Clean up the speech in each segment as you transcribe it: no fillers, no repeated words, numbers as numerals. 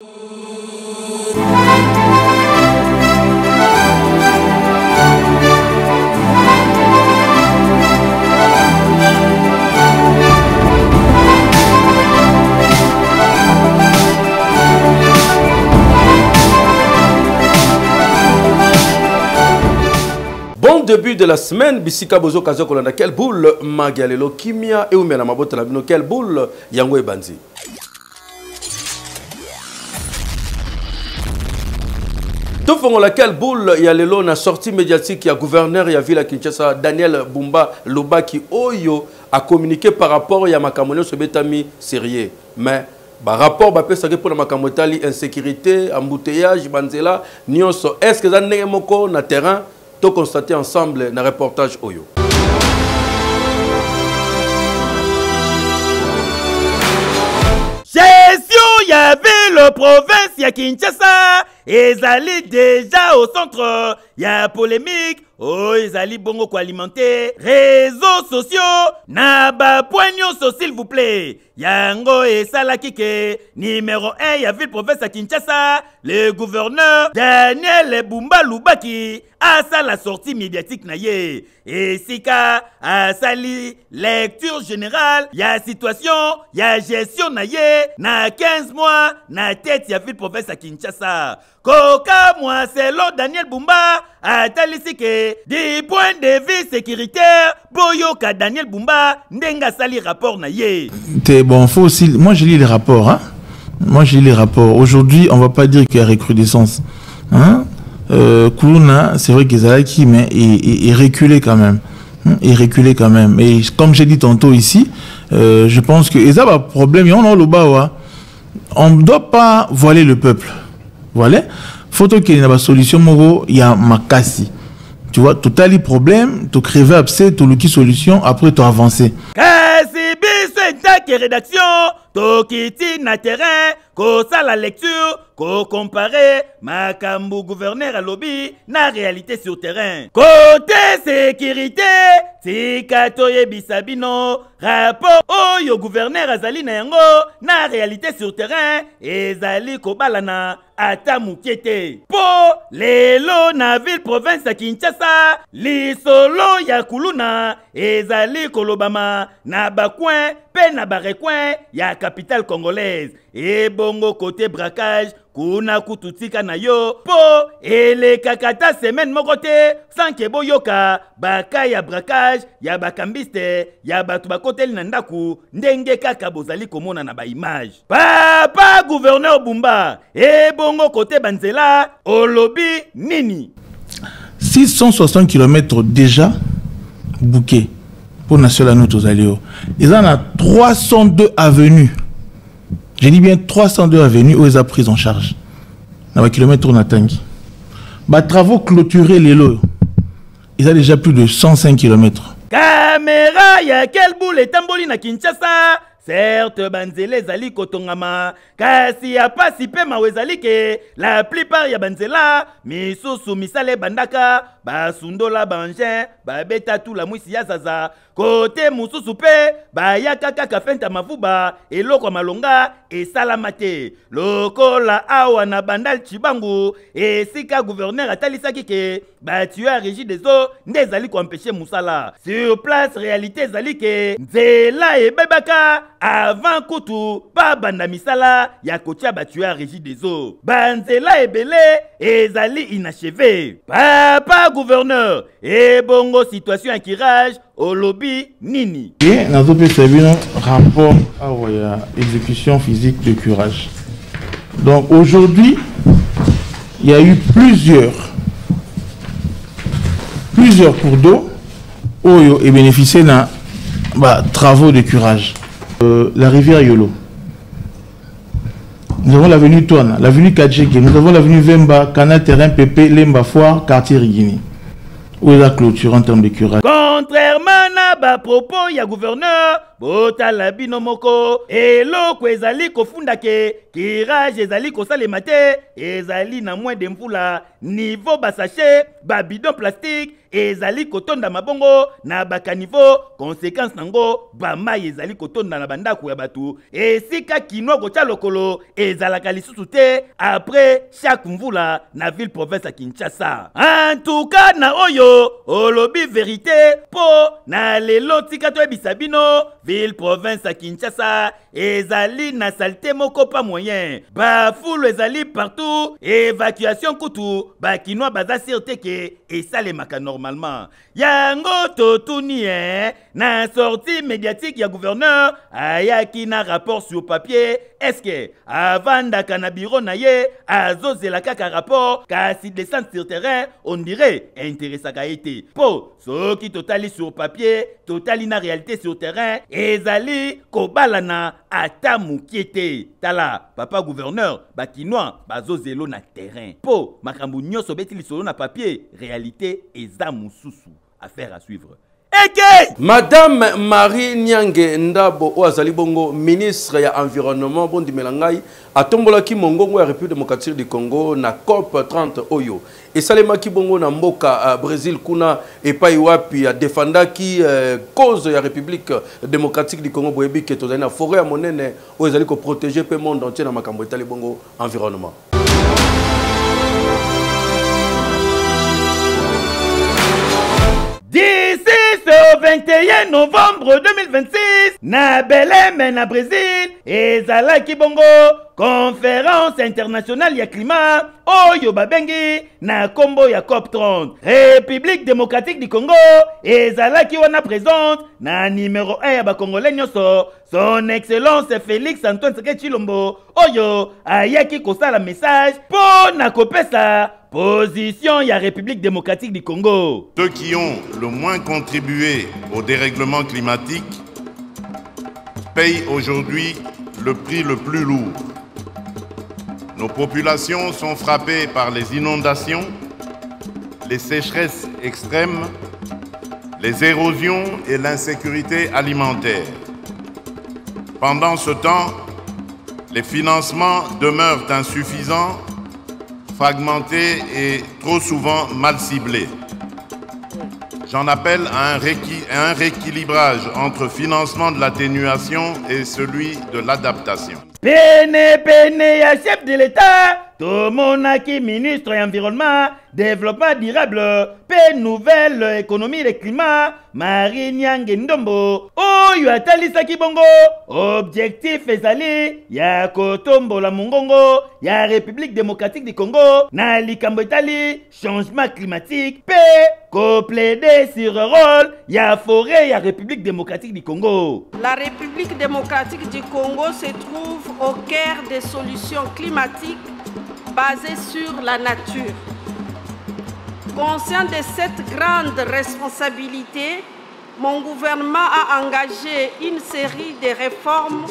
Bon début de la semaine, Bisika Bozo Kazo Kolanda, quelle boule, Magialelo, Kimia et Oumena Mabota Labino, quelle boule, Yango et Banzi. Tout fond laquelle boule, il y a l'élo, sortie médiatique, il y a gouverneur, il y a Ville Kinshasa, Daniel Bumba Loba qui Oyo a communiqué par rapport à Makamonio sur Betami sérieux. Mais, par rapport à ça pour la Makamotali, insécurité, embouteillage, Banzela, Nyonso, est-ce que ça n'est pas na terrain? Tout constaté ensemble dans le reportage Oyo. Gestion, il y avait le province, il y a Kinshasa, et Zali déjà au centre, il y a polémique, oh, Zali bongo quoi alimenter, réseaux sociaux, naba poignon s'il vous plaît, Yango et Salakike, numéro 1, il y a ville province à Kinshasa, le gouverneur Daniel Bumba Lubaki, a ça la sortie médiatique naye, et Sika a sali lecture générale, il y a situation, il y a gestion naye, na 15 mois, na tête il y a ville province à Kinshasa. Koka moi c'est l'autre Daniel Bumba a talisike du point de vue sécuritaire boyoka Daniel Bumba ndenga sali rapport naye. Bon, faut aussi, moi je lis les rapports, hein. Moi je lis les rapports. Aujourd'hui on va pas dire qu'il y a recrudescence, hein. Koulouna, c'est vrai qu'ils a acquis, mais il reculé quand même. Il reculé quand même. Et comme j'ai dit tantôt ici, je pense que ça va problème. On ne doit pas voiler le peuple. Voilà. Faut qu'il y ait une solution. Il y a Makassi. Tu vois, tout a les problèmes, tu crèves abcès, tu as solution, après tu avances. Kasi biso intake rédaction, to kiti na terrain, ko sa la lecture, ko comparer makambu gouverneur à lobby na réalité sur terrain. Côté sécurité, tika toye bisabino, rapport oyo gouverneur azali na yango na réalité sur terrain, ezali ko balana ata mukete. Po lelo na ville province à Kinshasa, li solo ya kuluna, ezali kolobama na bakouin, pe na barekouin ya capitale congolaise. Et bongo côté braquage, kuna kututika na yo, po ele kakata semaine mokote, sans que boyoka, baka ya braquage, ya bakambiste, ya batu bakoteli na ndaku, ndenge kaka bozali komona na ba image. Papa gouverneur Bumba, et bongo côté Banzela, olobi nini? 660 km déjà bouquet pour National Notos Alio. Ils en ont 302 avenues. Je dis bien 302 avenues où ils ont pris en charge. Dans les kilomètres on a tangi. Bah, travaux clôturés les lots. Ils ont déjà plus de 105 km. Caméra, ya quel boule et tamboli na Kinshasa? Certes, Banzele zali kotongama, kasi ya pasi pe mawezali ke la plupart ya Banzela, misusu misale bandaka, basundola bangin, babeta tout la mwisi ya zaza, kote mususu pe, bayaka kaka fenta mavuba, eloko malonga, e salamate. Lokola awa na bandal chibangu, e sika gouverneur atalisaki ke, batueur régie des eaux, nde zali ko empêcher musala. Sur place, réalité zali ke, nzela e bebaka, avant Koutou, pas banda misala, ya kotia batueur régie des eaux. Banzela ebele, et zali inachevé. Papa gouverneur, et bongo situation en kirage, au lobby nini. Et dans notre pays, rapport à l'exécution physique de curage. Donc aujourd'hui, il y a eu plusieurs cours d'eau où et bénéficié d'un travaux de curage. La rivière Yolo. Nous avons l'avenue Touana, l'avenue Kadjeke, nous avons l'avenue Vemba, Canal Terrain, Pépé, Lemba Foire, quartier Rigini. Où est la clôture en termes de curage? Contrairement à propos, il y a gouverneur, botala bino moko eloko ezali kofunda ke kirage ezali kosalema te ezali na moins de mvula niveau basache babidon plastique ezali kotonda mabongo na bakanivo conséquence nango bamai ezali kotonda na bandako ya batu esika kinwa kotia lokolo ezalaka lisusu te après chaque mvula na ville province ya Kinshasa. En tout cas na oyo olobi vérité po na lelo tika to ebisa bino ville province ya Kinshasa ezali na salte moko pa moyen bafoule ezali partout évacuation kutu bakinwa baza sûreté ke esalemaka normalement yango totuni na sortie médiatique ya gouverneur ayaki na rapport sur papier est-ce que avandaka na bureau na ye azozela kaka rapport kasi descente sur terrain on dirait intéressaka ete po soki totali sur papier totali na réalité sur terrain ezali kobalana ata mukiete tala papa gouverneur bakinois bazozelo na terrain po makambu nyonso beti lisolo na papier réalité eza mususu affaire à suivre. Okay. Madame Marie Nyange Ndabo Oazali Bongo, ministre ya environnement Bondi Melangai, a tombolaki mongongo ya République démocratique du Congo na COP 30 Oyo. Et salemaki bongo na mboka Brésil kuna epai wapi ya defendaki cause ya République démocratique du Congo boyebi ke tozali na forêt ya monene oyo ko protéger pe monde entier na makambo etali bongo environnement. D'ici ce 21 novembre 2026, na Belém na Brésil, ezalaki bongo conférence internationale ya climat oyo babengi na kombo ya COP 30. République démocratique du Congo ezalaki wana présente na numéro 1 ya bakongolais nyonso son excellence Félix Antoine Tshisekedi Tshilombo oyo ayaki kosala message po na kopesa position ya République démocratique du Congo. Ceux qui ont le moins contribué au dérèglement climatique payent aujourd'hui le prix le plus lourd. Nos populations sont frappées par les inondations, les sécheresses extrêmes, les érosions et l'insécurité alimentaire. Pendant ce temps, les financements demeurent insuffisants, fragmentés et trop souvent mal ciblés. J'en appelle à un rééquilibrage entre financement de l'atténuation et celui de l'adaptation. Pene ya chef de l'État, tomonaki ministre de l'Environnement, Développement durable, pe nouvelle économie et climat, Marie Nyange Ndombo, oyo atalisaki bongo, objectif ezali, ya kotombo la mongongo, ya République démocratique du Congo, na likambo etali, changement climatique, pe co-plaider sur le rôle, ya forêt, ya République démocratique du Congo. La République démocratique du Congo se trouve au cœur des solutions climatiques basées sur la nature. Conscient de cette grande responsabilité, mon gouvernement a engagé une série de réformes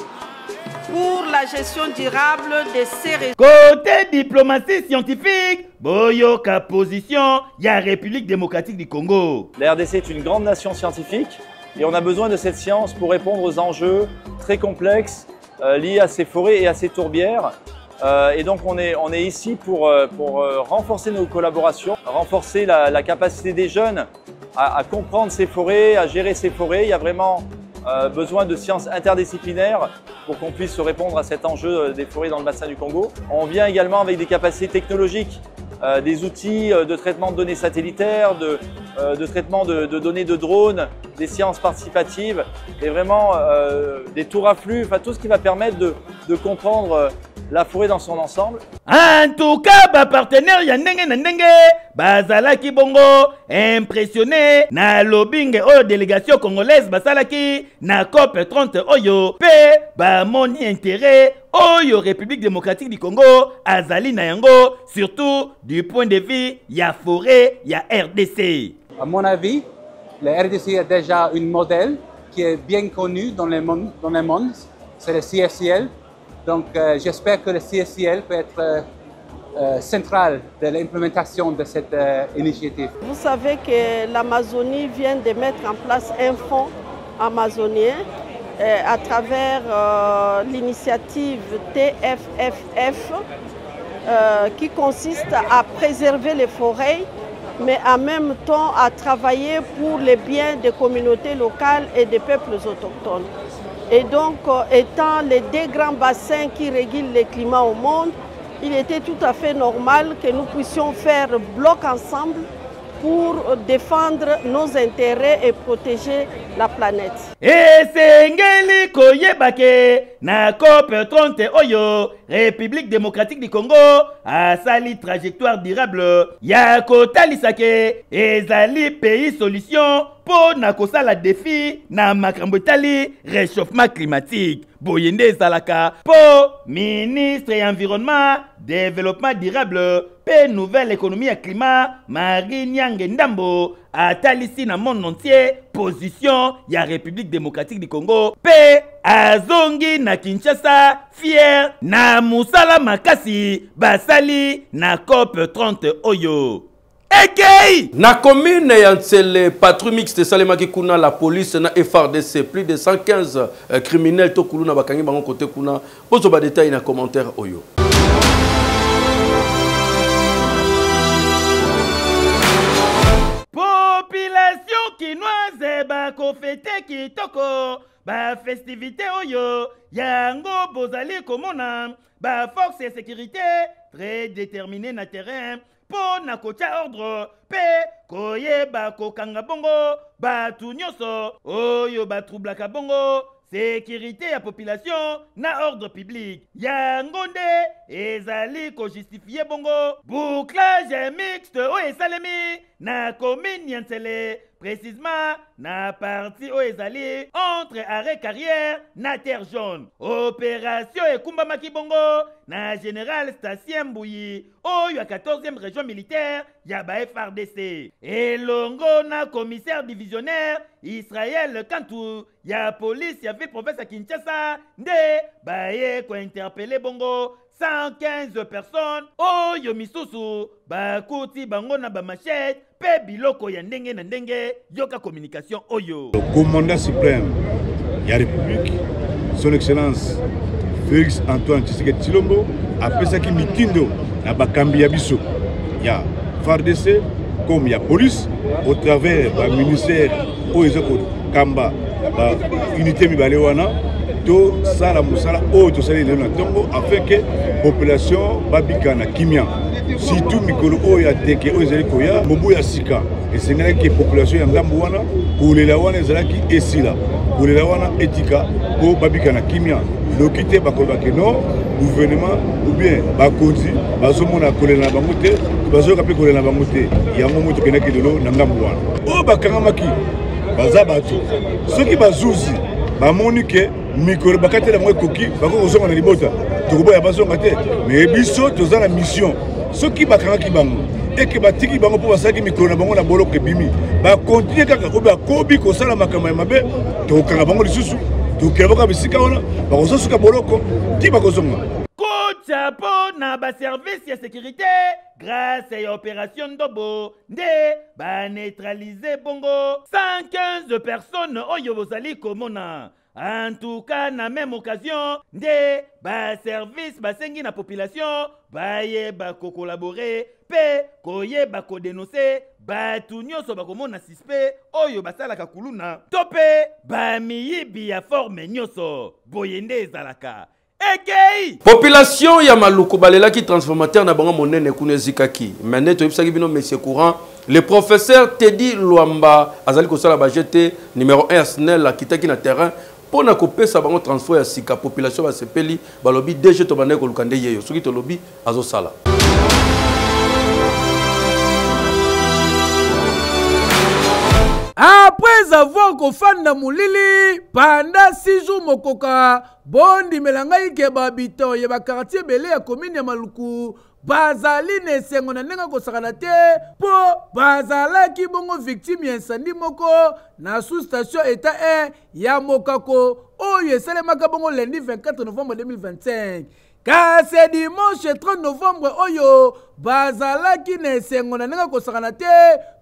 pour la gestion durable de ces régions. Côté diplomatie scientifique, boyoka position, ya République démocratique du Congo. La RDC est une grande nation scientifique et on a besoin de cette science pour répondre aux enjeux très complexes liés à ces forêts et à ces tourbières. Et donc on est ici pour renforcer nos collaborations, renforcer la capacité des jeunes à comprendre ces forêts, à gérer ces forêts. Il y a vraiment besoin de sciences interdisciplinaires pour qu'on puisse répondre à cet enjeu des forêts dans le bassin du Congo. On vient également avec des capacités technologiques, des outils de traitement de données satellitaires, de traitement de données de drones, des sciences participatives et vraiment des tours à flux, enfin tout ce qui va permettre de comprendre la forêt dans son ensemble. En tout cas, ba partenaire ya ndenge na ndenge, bazalaki bongo impressionné na lobbying oyo délégation congolaise basalaki na COP 30 oyo pe ba moni intérêt oyo République démocratique du Congo azali na yango surtout du point de vue ya forêt ya RDC. À mon avis, la RDC est déjà un modèle qui est bien connu dans le monde, c'est le CFCL. Donc j'espère que le CFCL peut être central de l'implémentation de cette initiative. Vous savez que l'Amazonie vient de mettre en place un fonds amazonien à travers l'initiative TFFF qui consiste à préserver les forêts, mais en même temps à travailler pour les biens des communautés locales et des peuples autochtones. Et donc, étant les deux grands bassins qui régulent le climat au monde, il était tout à fait normal que nous puissions faire bloc ensemble pour défendre nos intérêts et protéger la planète. Esengeli koyebake na COP 30 oyo République démocratique du Congo asali trajectoire durable ya kotalisake ezali pays solution pour na kosala défi na makambo etali réchauffement climatique. Boyende ezalaka po ministre et environnement développement durable pe nouvelle économie et climat Marie Nyange Ndambo atalisi na monde entier position ya République démocratique du Congo pe azongi na Kinshasa fier na musala makasi basali na COP 30 oyo. Ekei! Na commune ya Ntsele patrouille mixte salemaki kuna la police na FRDC plus de 115 criminels to kuluna bakangi bango côté kuna pozo ba détail na commentaire oyo. Population kinoise ba kofete kitoko ba festivité oyo yango bozali komona ba force de sécurité très déterminée na terrain pour na kotia ordre pe koyeba kokanga bongo batu nyonso oyo batroublaka bongo sécurité ya population na ordre public yango nde ezali ko justifier bongo bouclage mixte oyo esalemi na commune ya Ntsele précisément na partie oyo ezali entre arrêt carrière na terre jaune. Opération ekumbamaki bongo na général Station Mbuyi oyo ya 14e région militaire ya ba FRDC elongo na commissaire divisionnaire Israël Kantu ya police ya ville province ya Kinshasa nde baye ko interpeller bongo 115 personnes oyo misusu bakuti bango na ba machette pe biloko ya ndenge na ndenge yoka communication oyo. Le commandant suprême ya République son excellence Félix Antoine Tshisekedi Tshilombo apesaki mitindo na bakambi ya biso ya FARDC comme ya police au travers ba ministère oyo ezako kamba ba unité mibale wana to sala musala oyo tosali lelo na tongo afin que population babika na kimia surtout mikolo oyo ya teke oyo ezali koya mobu ya sika esengelaki population ya ngambo wana kolela wana ezalaki esila kolela wana etika po babika na kimia loki te bakolobaki no gouvernement ou bien bakonzi bazomona kolela na bango te bazoyoka mpe kolela na bango te yango moto kendaki lelo na ngambo wana oyo bakangamaki baza bato soki bazuzi bamoni ke mikolo bakatela bango ekoki bako kozonga na libota tokoboya bazonga te mais biso toza na mission soki bakangaki bango eke batiki bango mpo basalaki mikolo na bango na boloko ebimi bakontinue kaka oyo bakobi kosala makambo ya mabe tokokanga bango lisusu tokela boka bisika wana bakozosuka boloko ti bakozonga chapeau na ba service ya sécurité grâce à opération Ndobo nde ba neutraliser bongo 115 personnes oyo bozali komona. En tout cas, na même occasion, nde ba service basengi na population baye ba ko collaborer pe koye ba ko dénoncer batu nyonso bakomona suspect oyo basalaka kuluna tope ba miyibi ya forme nyonso boyende ezalaka. Ekei! Population ya Maluku balelaki transformateur na bango monene kunezikaki. Mende to yebisaki bino monsieur courant le professeur Teddy Luamba azali kosala ba GT numéro 1 SNEL kitaki na terrain pour na kopesa bango transfert ya sika population ba sepeli balobi DG to bande ko lukande yeyo soki to lobi azo sala. Après avoir kofanda mulili pendant 6 jours mokoka bondi melangai ke babito ye ba quartier belé ya commune ya Maluku bazali ne sengo na nenga ko sakana te po bazala ki bongo victime ya incendie moko na sous station état 1 ya Mokako oyo esalemaka bongo lundi 24 novembre 2025 kasi dimanche 30 novembre oyo bazalaki na esengo na ndenge kosakana te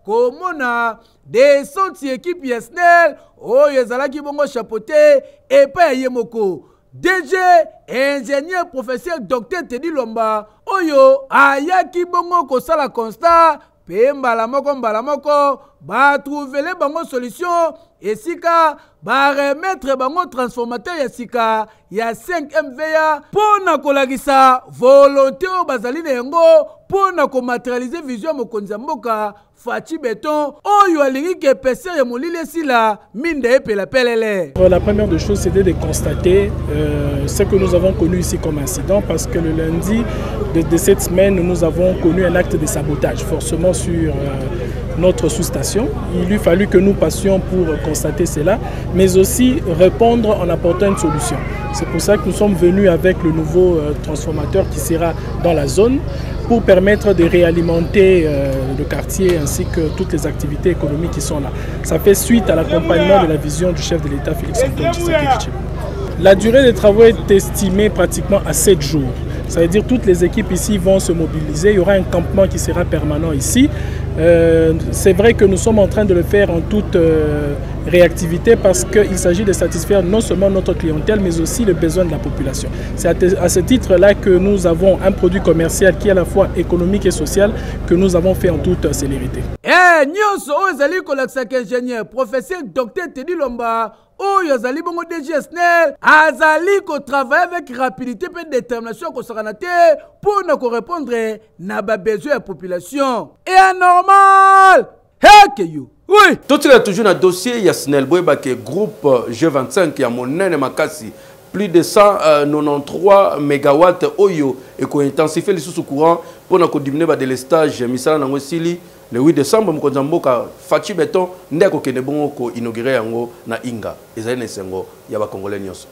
komona descente équipe ya SNEL oyo ezalaki bongo chapeauté epai ya ye moko DG ingénieur professeur docteur Teddy Lomba oyo ayaki bongo kosala constat pe mbala moko batrouvele bango solution esika baremettre bango transformateur ya sika ya 5 MVA pona kolakisa volonté o bazali na yango pona komaterialiser vision mokonzi ya mboka Fachi Beton oyo alingi ke peser ya molili esila minde epela pelele. La première des choses c'était de constater ce que nous avons connu ici comme incident parce que le lundi de cette semaine nous avons connu un acte de sabotage forcément sur notre sous-station. Il lui fallu que nous passions pour constater cela, mais aussi répondre en apportant une solution. C'est pour ça que nous sommes venus avec le nouveau transformateur qui sera dans la zone pour permettre de réalimenter le quartier ainsi que toutes les activités économiques qui sont là. Ça fait suite à l'accompagnement de la vision du chef de l'État Félix-Antoine Tshisekedi. La durée des travaux est estimée pratiquement à 7 jours. Ça veut dire que toutes les équipes ici vont se mobiliser. Il y aura un campement qui sera permanent ici. C'est vrai que nous sommes en train de le faire en toute réactivité parce qu'il s'agit de satisfaire non seulement notre clientèle mais aussi les besoins de la population. C'est à ce titre-là que nous avons un produit commercial qui est à la fois économique et social que nous avons fait en toute célérité. Nyonso ozali kolakisaka ingénieur professeur docteur Teddy Lomba oyo azali bongo DG SNEL azali kotravailler avec rapidité et détermination kosakana te pona korépondre na besoin ya population et anormal hekeyo. Oui, tout est toujours un dossier ya SNEL boyeba ke groupe G25 ya monene makasi plus de 193 mégawatts oyo et ko intensifier les sous courant pona ko diminuer ba délestage misala nango sili le 8 décembre mokonzi mboka Fachi Beton nde ko kende bongo ko inaugurer yango na Inga ezali na sengo ya ba congolais nyonso.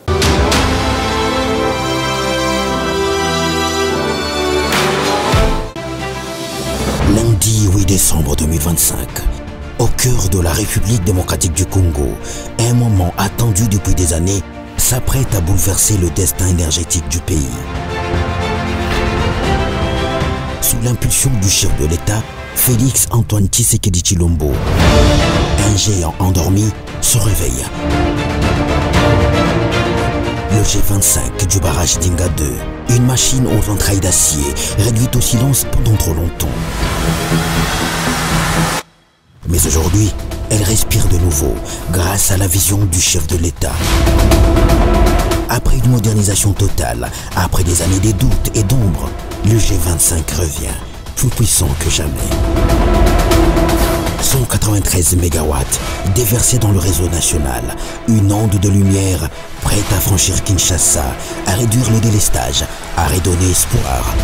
Lundi 8 décembre 2025, au cœur de la République démocratique du Congo, un moment attendu depuis des années s'apprête à bouleverser le destin énergétique du pays. Sous l'impulsion du chef de l'État, Félix-Antoine Tshisekedi Tshilombo, un géant endormi se réveille. Le G25 du barrage d'Inga 2, une machine aux entrailles d'acier, réduite au silence pendant trop longtemps. Mais aujourd'hui, elle respire de nouveau grâce à la vision du chef de l'État. Après une modernisation totale, après des années de doutes et d'ombre, le G25 revient, plus puissant que jamais. 193 MW déversés dans le réseau national, une onde de lumière prête à franchir Kinshasa, à réduire le délestage, à redonner espoir.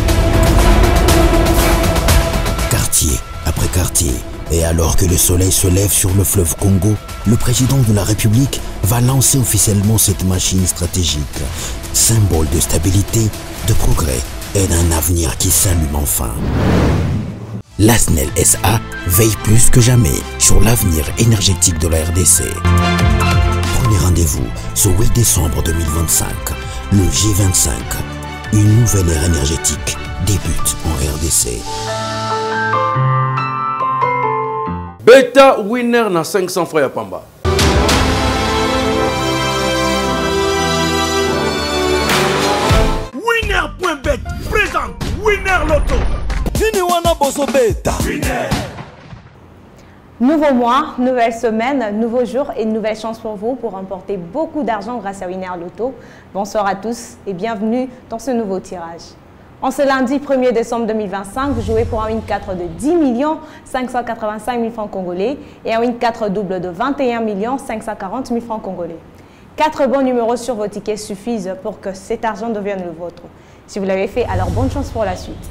Quartier après quartier, et alors que le soleil se lève sur le fleuve Congo, le président de la République va lancer officiellement cette machine stratégique, symbole de stabilité, de progrès et d'un avenir qui s'allume enfin. La SNEL SA veille plus que jamais sur l'avenir énergétique de la RDC. Prenez rendez-vous ce 8 décembre 2025. Le G25, une nouvelle ère énergétique débute en RDC. Beta winner na 500 francs ya pamba. Winner.bet présente Winner Loto. Nouveau mois, nouvelle semaine, nouveau jour et nouvelle chance pour vous pour remporter beaucoup d'argent grâce à Winner Loto. Bonsoir à tous et bienvenue dans ce nouveau tirage. En ce lundi 1er décembre 2025, vous jouez pour un win 4 de 10 585 000 francs congolais et un win 4 double de 21 540 000 francs congolais. 4 bons numéros sur vos tickets suffisent pour que cet argent devienne le vôtre. Si vous l'avez fait, alors bonne chance pour la suite.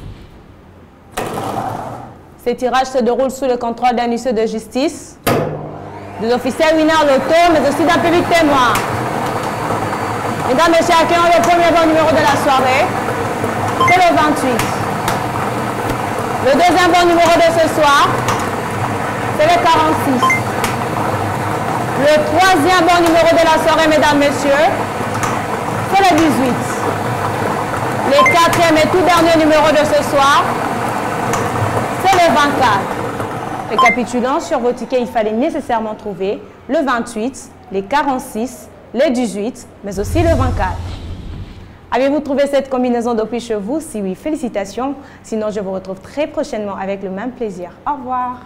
Ces tirages se déroulent sous le contrôle d'un huissier de justice, des officiels Winner Loto, mais aussi d'un public témoin. Mesdames et messieurs, accueillons le premier bon numéro de la soirée. C'est le 28. Le deuxième bon numéro de ce soir, c'est le 46. Le troisième bon numéro de la soirée, mesdames, messieurs, c'est le 18. Le quatrième et tout dernier numéro de ce soir, c'est le 24. Récapitulant, sur vos tickets, il fallait nécessairement trouver le 28, les 46, les 18, mais aussi le 24. Avez-vous trouvé cette combinaison depuis chez vous? Si oui, félicitations. Sinon, je vous retrouve très prochainement avec le même plaisir. Au revoir.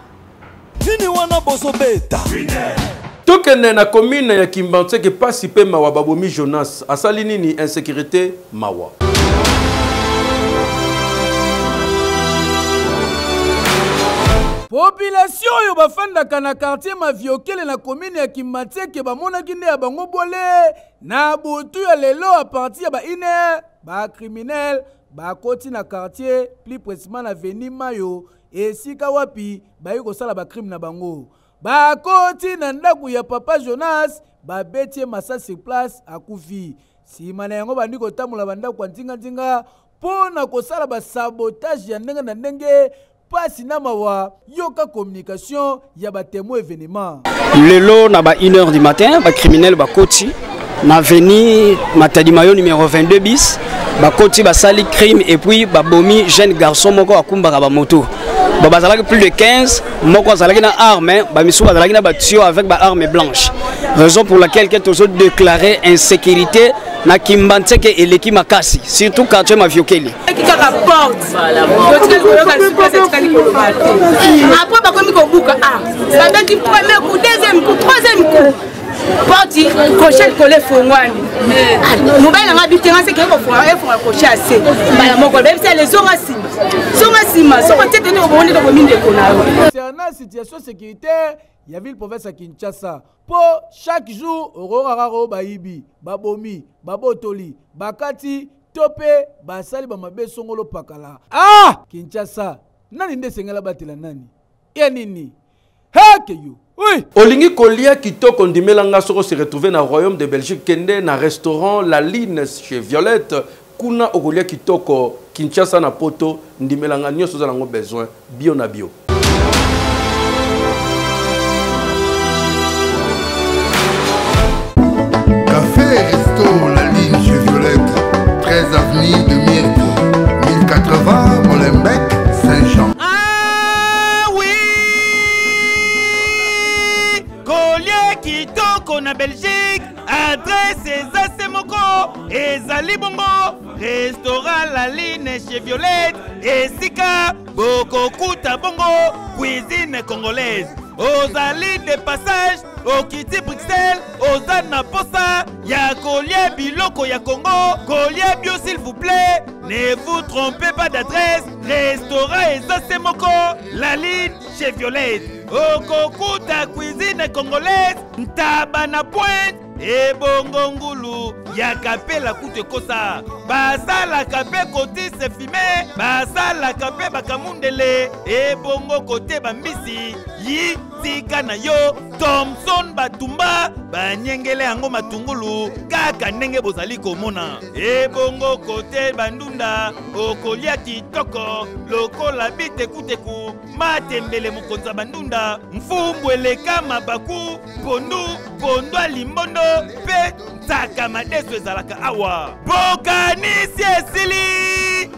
Tokene na commune ya Kimbanze ke pasi pe mawa babomi Jonas asali nini insécurité mawa. Population yo bafandaka na quartier Maviokele na commune ya Kimbanze ke bamonaki nde ya bango bole na butu ya lelo a partir ya ba ine ba criminel ba koti na quartier plus précisément na Avenue Mayo esika wapi ba yiko sala ba crime na bango ba koti na ndaku ya papa Jonas ba betie massa sur place akufi sima na yango bandi kotamula bandaku kwa ntinga pona kosala ba sabotage ya ndenge na ndenge. Pasi na mawa yoka communication ya ba témoin événement. Lelo na ba 1h du matin ba criminel ba koti na avenue Matadimayo numéro 22 bis ba koti ba sali crime et puis ba bomi jeune garçon moko akumbaka ba moto. Ba bazalaki plus de 15 moko azalaki na arme ba misu bazalaki na ba tuyau avec ba arme blanche. Raison pour laquelle quelques autres déclaré insécurité na Kimbanze ke eleki makasi surtout quartier Maviokele. Après bakomi kobuka ça veut dire premier coup, deuxième coup, troisième coup. Parti cocher collé fongwani. Mobile na bitenga c'est que ko fonga cocher assez. Bala moko même c'est les zonga sima. So ko tete no bonde ko minde ko na. C'est une situation sécuritaire. Il y a ville province à Kinshasa. Pour chaque jour, Roraro Baïbi, Babomi, Babotoli, Bakati, Topé, Basali, Bamabe, Songolo Pakala. Ah! Kinshasa, nani nde sengala batila nani? Yanini? Hakeyu! Oui! Olingi Kolia Kitoko Ndimelanga Soro se retrouvé dans le royaume de Belgique, Kende, dans le restaurant La Line chez Violette. Kuna Ogolia Kitoko, Kinshasa na poto, Ndimelanga Nyoso Zalango besoin, bio na bio. Resto La Ligne chez Violette, 13 avenue de Myrte, 1080 Molenbeek, Saint-Jean. Ah oui! Collier Kitoko na Belgique, adresse Ezase Moko, Ezali Bongo, restaurant La Ligne chez Violette, Esika, Boko Kuta Bongo, cuisine congolaise. Ozali de passage au Kiti Bruxelles, Ozana Posa, ya Collier Biloko ya Congo, Collier Bio s'il vous plaît, ne vous trompez pas d'adresse, restaurant Ezase Moko, La Ligne chez Violette, Okokuta cuisine congolaise, Ntabana Pointe, et Bongongulu, Yakapé la Koute Kosa, Basa la Kapé côté se fumé, Basa la Kapé Bakamundele, et Bongo côté Bambisi, Yi Tika na yo, Thompson Batumba, Banyengele Ango Matungulu, Kaka Nenge Bozali Komona, et Bongo côté Bandunda, Okolia Kitoko, Loko la bite Kuteku, Matembele Mukonza Bandunda, Mfumbwele Kama Baku, Pondo Limbondo, Pe Takamadeso ezalaka awa Bokanisi esili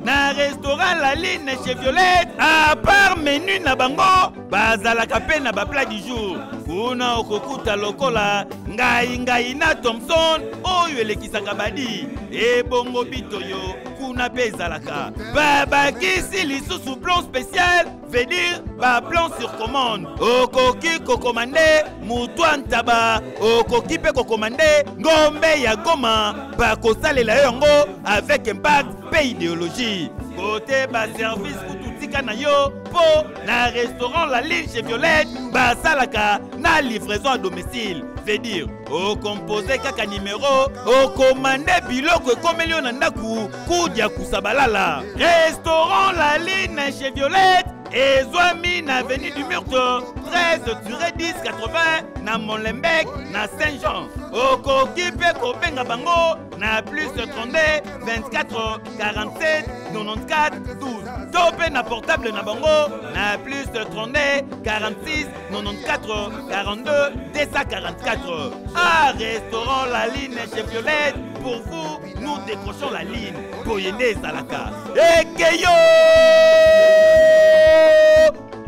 na restaurant La Ligne chez Violette, à part menu na bango bazalaka pe na ba plat du jour kuna okokuta lokola ngai na Thompson oyo elekisaka badi e bongo bitoyo kuna pe ezalaka babakisi lisusu plan spécial veut dire ba plan sur commande okoki kokomande mutuan taba okoki pe kokomande ngombe ya Goma bakosalela yango avec impact pe idéologie côté ba service kututika na yo po na restaurant La Ligne chez Violette basalaka na livraison à domicile veut dire au composé kaka numéro au commandé biloko ekomelio na ndaku kudia kusabalala restaurant La Ligne chez Violette et Zouami na avenue du Murto 13-10-80 na Molenbeek na Saint-Jean okokipe kobenga bango na plus 32 24 47 94 12 tope na portable na bango na plus 32 46 94 42 244 à restaurant La Ligne chez Violette pour vous, nous décrochons la ligne. Boyende Salaka. Et Keyo!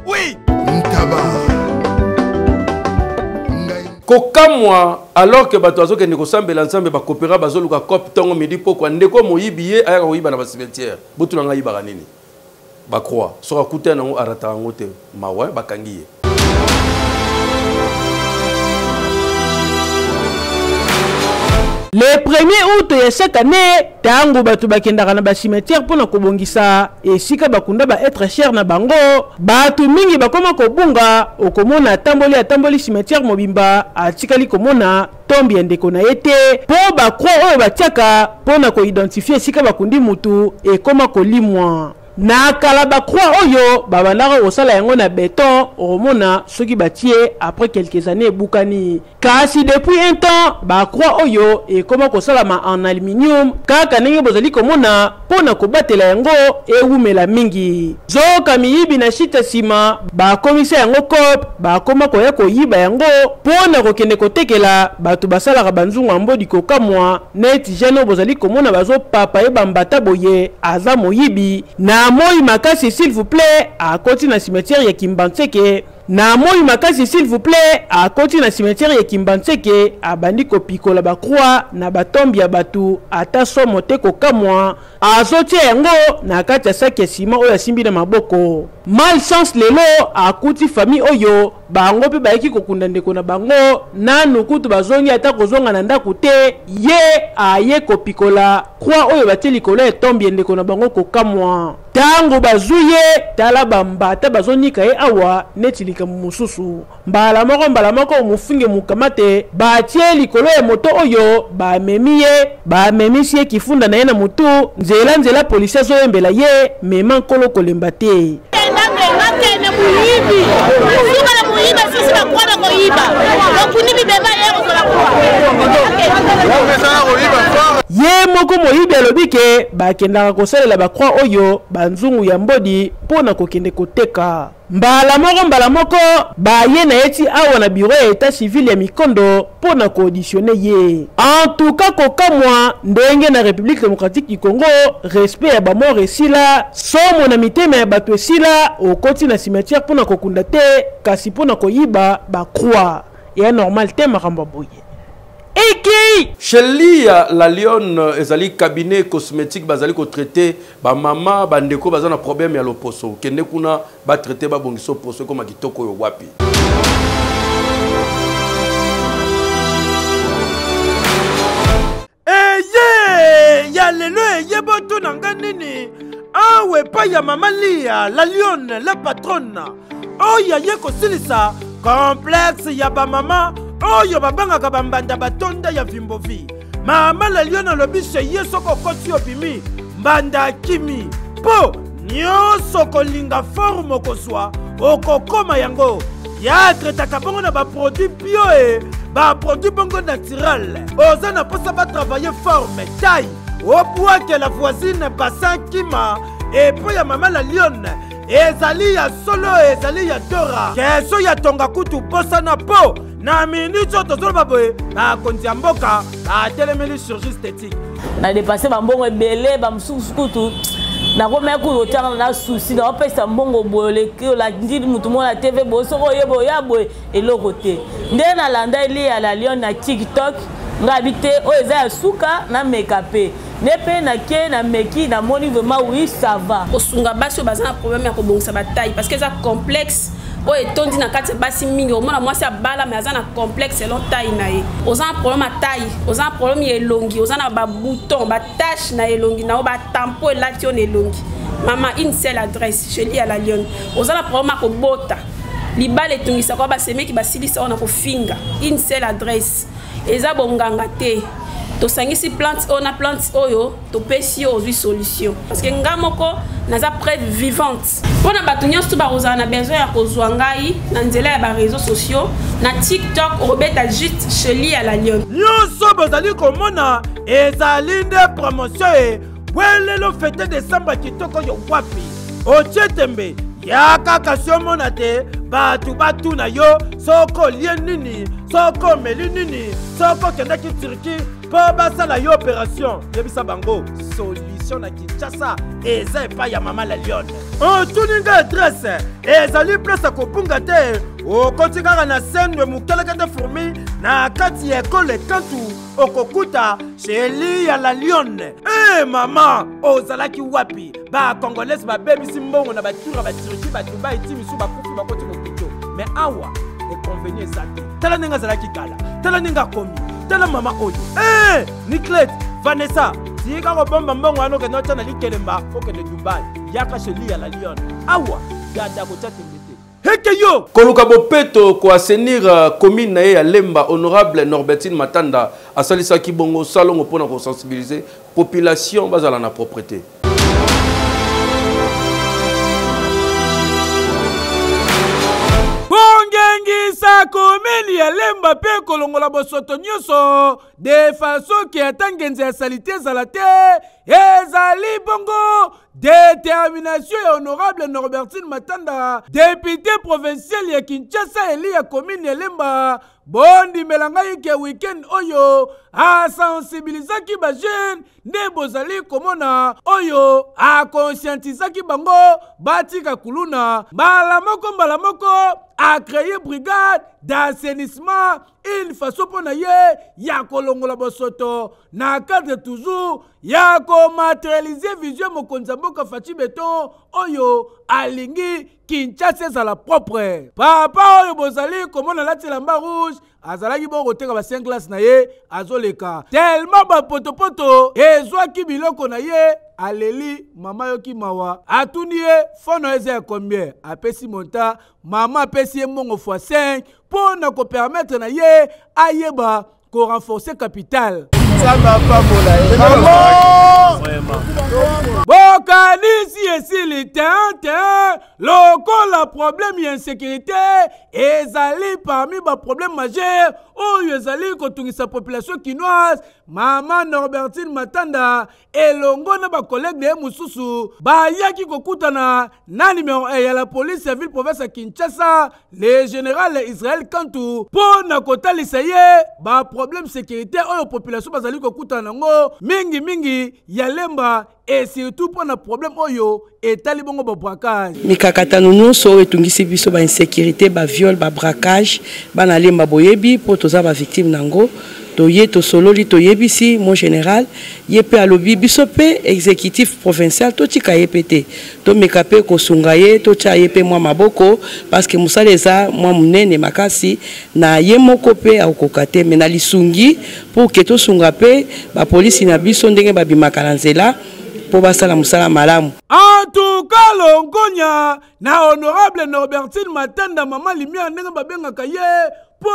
Oui! Kokamwa alors que bato azo ke nekosambela nsambe ba coopéra bazoluka cop tongo midi poko ndeko moyibiye aya koyiba na ba cimetière butu nga yiba nini ba croix so akuta nango arata ngote mawa bakangiye. Le 1er août ya chaque année, tango batu bakendaka na ba cimetière pona kobongisa esika bakunda ba être cher na bango, batu mingi bakoma kobunga okomona atamboli cimetière mobimba atikali komona tombi ndeko na yete po ba croix oyo batiaka pona ko identifier esika bakundi mutu ekoma kolimwa. Na kala ba croix oyo babandaka kosala yango na béton omona soki batie après quelques années bukani. Kasi depuis un temps ba croix oyo ekoma kosalama en aluminium kaka ndenge bozali komona pona kobatela yango ewumela mingi. Zoka miyibi na shita sima bakomisa yango cop bakoma koya koyiba yango pona kokende kotekela batu basalaka banzungu ambodi kokamwa neti jeno bozali komona bazo papa ye bambata boye aza moyibi na moi makasi s'il vous plaît à côté na cimetière ya Kimbantseke. Na moi makasi s'il vous plaît à côté na cimetière ya Kimbantseke abandi kopikola ba croix na batombi ya batu ata somo te kokamwa azotia yango na kati ya saki ya sima oyo asimbi na maboko. Malchance lelo akuti famille oyo bango pe bayeki kokunda ndeko na bango nanu kutu bazongi ata kozonga na ndako te ye aye kopikola croix oyo batie likolo ya tombi ndeko na bango kokamwa. Tango bazuye tala bambata bazonika ye awa neti likambo mosusu mbala moko mufinge mukamate batie likolo ya moto oyo bamemisi ye kifunda na ye na mutu nzela polisi azoyembela ye mema nkolo kolemba te. Ye moko moyibi alobi ke bakendaka kosalela ba croix oyo banzungu ya mbodi pona kokende koteka. Mbala moko baye na eti awa na bureau ya état civil ya Mikondo pona koauditionne ye. En tout cas kokamwa ndenge na République démocratique du Congo respect ya bamor esila somo na mitema ya bato esila okoti na cimetière pona kokunda te kasi pona koyiba ba croix ya normal te makambo boye. Eki chez Lia la Lyon ezali cabinet cosmétique bazali ko traiter ba mama bandeko bazana problème ya loposo kende kuna ba traiter ba bongiso poso koma kitoko yo wapi. Ya lelo ye boto nanga nini awe pa ya mama Lia la Lyon la patronne oya ye kosilisa complexe ya ba mama oyo babangaka bambanda batonda ya vimbovi mama la Lyon alobi ye soko koti obimi mbanda kimi po nyonso kolinga forme kozwa okokoma yango ya tretaka bongo na baproduit bio e baproduit bongo naturel oza na posa batravailler forme taille obwake la voisine bassin kima epo ya mama la Lyon ezali ya solo ezali ya dora keso ya tonga kutu posa na po na minute tozoloba boye bakonzi ya mboka atelemeli chirurgie esthétique na dépassé bambongo ebele bamosusu kutu nakomaya kutu otanga na susi naopesa mbongo boye oleki olandi mutu mona tv boye soko oyeba oya boye eloko te nde nalanda eli ya la Lyon na TikTok ngabi te oyo eza ya suka na mekape nepe na ke na meki na moni vraiment oui ça va osunga basi oyo baza na problème ya kobongisa bataille parce que eza complexe oyo etondi na kati ya basi mingi omona mwasi abala mais aza na complexe selon taille na ye oza na problème ya taille oza na problème ya elongi oza na babouton batache na elongi na oyo batampo elati yo na elongi mama une seule adresse chez Lia la Lyon oza na problème ya kobota libala etungisaka oyo basemeki basilisa oyo na kofinga une seule adresse eza bonganga te tosangisi plante on a plante oyo topesi yo ozwi solution parce que nga moko naza preuve vivante pona bato nyonso bakozala na besoin ya kozwa ngai na nzela ya bareseau sociaux na TikTok obeta juste chez Lia la Lyon nyonso bozali komona ezali nde promotion e bwelelo fete décembre kitoko yo wapi otie tembe ya kaka si omona te batu batuna yo soko lie nini soko meli nini soko kendaki Turquie po basala yo opération yebisa bango solution na Kinshasa eza epai ya mama la Lyon. Otuninga adresse ezali place kopunga te okoti kaka na sendwe mukelekete fourmi na kati ya ekole kantu okokuta sheli ya la Lyon. Mama ozalaki wapi ba congolaise babebisi mbongo na batura baturki badubai ti misu bakufi bakoti mokito mais awa econvenu ezate tala ninga zalaki kala tala ninga komi tala mama oyo Niclette Vanessa tika kobomba mbongo ano kendo tana likelemba okende Dubai yaka sheli ya la Lyon awa yada kochate Koluka Bopeto ko assainir commune na ya Lemba honorable Norbertine Matanda asalisa ki bongo salongo pona ko sensibiliser population bazala na propreté. Bongengisa commune ya Lemba pe kolongola bosoto nyoso de façon qui atangenze ya salité zalate ezali bongo détermination et honorable Norbertine Matanda, député provincial ya Kinshasa eli ya commune ya Lemba, bondi melangai ke weekend oyo a sensibilisaki ba jeune ne bozali komona oyo a conscientisaki bango batika kuluna mbala moko a créé brigade d'assainissement une façon pona ye ya kolongola bosoto na cadre toujours ya ko matérialiser vision mokonza mboka Fachi Beton oyo alingi Kinshasa za la propre papa oyo bozali komona lati lamba rouge azalaki bon koteka ba 5 glace na ye azoleka tellement ba poto ezwaki biloko na ye aleli mama yoki mawa atuni ye fono eze ya combien apesi monta mama apesi ye mbongo fois 5 pour na ko permettre na ye ayeba ko renforcer capital. Ça va pas bokanisi esili te lokola problème ya insécurité ezali parmi ba problème majeur oyo ezali kotungisa population kinoise. Mama Norbertine Matanda elongo na ba collègue de mususu bayaki kokutana na numéro 1 ya la police ya ville province ya Kinshasa le général Israël Kantu pona kotalisa ye ba problème sécurité oyo population bazali kokutana ngo mingi ya Lemba et surtout pour un problème oyo etali bongo ba braquage mikakatano nyonso etungisi biso ba insécurité ba viol ba braquage bana Lemba boyebi po toza ba victime nango toye to sololi to yebisi mon général yepe alobi biso pe exécutif provincial to tika yepete to mekape ko sungaye to cha yepe mwa maboko parce que musaleza mwa munene makasi na yemoko pe akokate mena lisungi pour que to sunga pe ba police na biso ndenge ba bimaka nzela po basala musala malamu. En tout cas longonya na honorable Norbertine Matanda mama limia ndenge babengaka ye po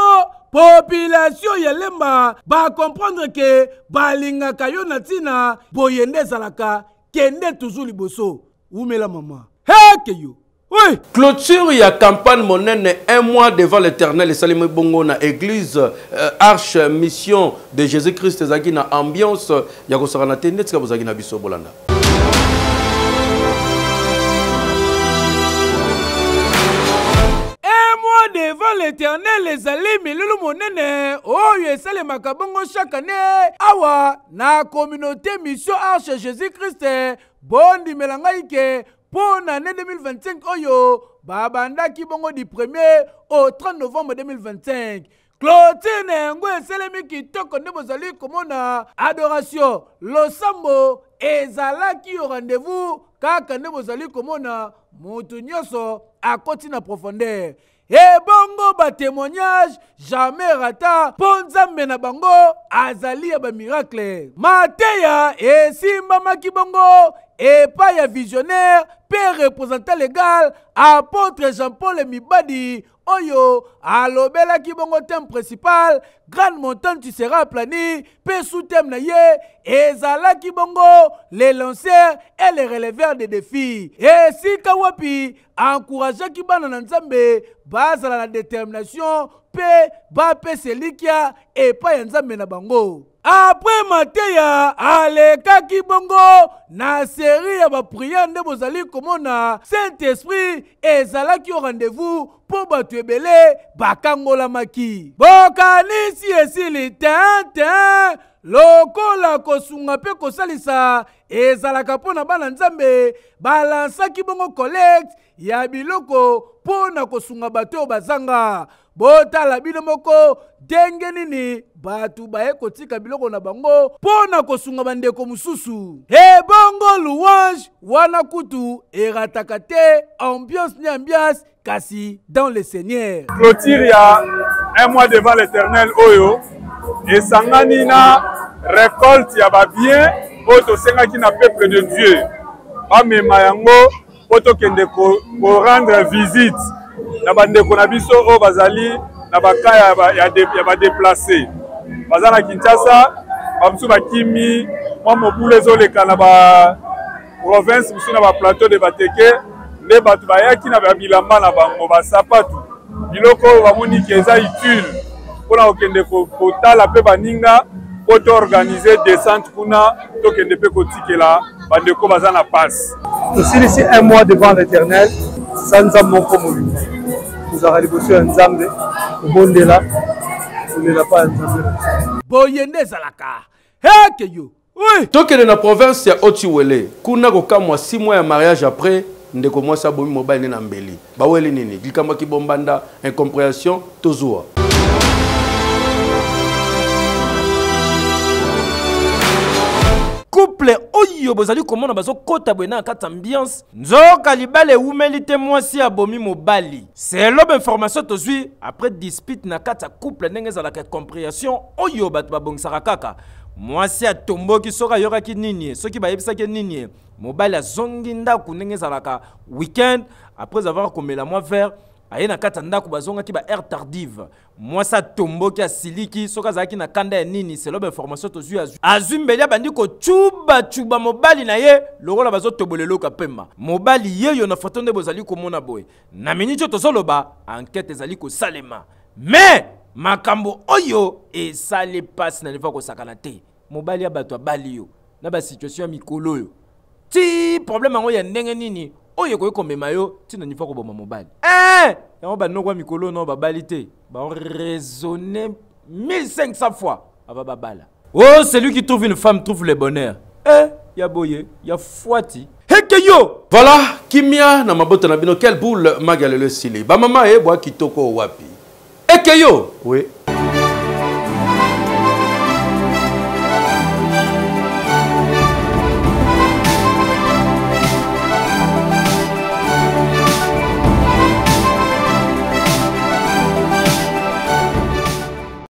population ya Lemba ba comprendre que balinga kayo natina boyende zalaka kende toujours liboso umela mama heke yo. Oui. Clôture ya campagne monene un mois devant l'Éternel et Salimi Bongo na église Arche Mission de Jésus-Christ ezaki na ambiance ya kosakana te netika bozaki na biso bolanda. Devant l'Éternel les alimi lulu monene oyo esale makabongo chaque année awa na communauté mission Arche Jésus-Christ bondi melangai ke pour l'année 2025 oyo babandaki bongo du 1er au 30 novembre 2025 clôture ngo eselemi kitoko nde bozali komona adoration losambo ezalaki au rendez-vous kaka nde bozali komona mutu nyonso akoti na profondeur. Et bongo ba témoignage jamais rata ponzambe na bango azali ya ba miracle mateya et simba makibongo et pas ya visionnaire père représentant légal apôtre Jean-Paul Mibadi oyo alobela ki bongo thème principal grande montagne tu seras aplani pe sous thème na ye ezala ki bongo les lanceurs et les releveurs de défis et si kawapi encourager ki bana na nzambe bazala la détermination pe ba pe selikia et pas ya nzambe na bango. Après Mateya alekaki bongo na série ya ba prière nde bozali komona Saint-Esprit ezalaki au rendez-vous pour batu ebele bakangolamaki. Bokanisi esili ten lokola kosunga pe kosalisa ezalaka mpona bana nzambe balansaki bongo collecte ya biloko mpona kosunga bato oyo bazanga. Botala bino moko ndenge nini batu baye kotika biloko na bango mpona kosunga bandeko mosusu. Ebongo louange wana kutu erataka te ambiance ni ambiance kasi dans le Seigneur. Clôture ya un mois devant l'Éternel oyo esangani na récolte ya ba bien oyo tosengaki na peuple de Dieu. Bamema yango po tokende ko rendre visite na bandeko na biso oyo bazali na bakaya ya badéplacé. Baza na Kinshasa, bamusu bakimi, mwa mobulu ezoleka na ba province biso na ba plateau de Bateke, nde bato bayaki na babilamba na bango basapatu. Biloko oyo bamoniki eza utile mpona kokende kotala mpe baninga po toorganize descente kuna tokende mpe kotikela bandeko baza na passe. Tosilisi un mois devant l'Éternel, sanza moko molimo. Tozala liboso ya Nzambe, kobondela, kolela pa ya Nzambe. Boyende ezalaka. Heke yo. Oui. Tokende na province ya Ochiwele, kuna kokamwa 6 mois ya mariage après ndeko mwasi abomi mobile na mbeli. Baweli nini? Likamba kibombanda, incompréhension, tozua. Couple oyo bozali komona bazo kota bwena kata ambiance nzoka libale umeli te mwasi abomi mobali. C'est l'homme information tozui après dispute na kata couple ndenge zalaka compréhension oyo bato babongisaka kaka. Mwasi atomboki soka yoraki nini soki bayebisaki nini mobali azongi ndaku ndenge zalaka weekend après avoir komela moi vers aye na kata ndako bazonga ki ba air tardive. Moi sa tomboki asiliki soka zaki na kanda ya nini c'est l'homme information tozui azumbeli bandi ko chuba mobali na ye lokola bazo tobolelo ka pemba. Mobali ye yo na photo nde bozali komona boy. Na miniti tozoloba enquête ezali ko salema. Mais makambo oyo e sale passe na niveau ko sakana te. Mobali ya bato abali yo na ba situation mikolo yo. Ti problème ngo ya ndenge nini oyo ko komema yo tina nifa ko boma mobali. Yango ba nokwa mikolo no babali te. Ba raisonner 1500 fois aba babala. Oh, celui qui trouve une femme trouve le bonheur. Ya boye, ya fwati. Heke yo. Voilà, kimia na mabota na bino quelle boule magalele sili. Ba mama e boa kitoko wapi. Heke yo. Oui.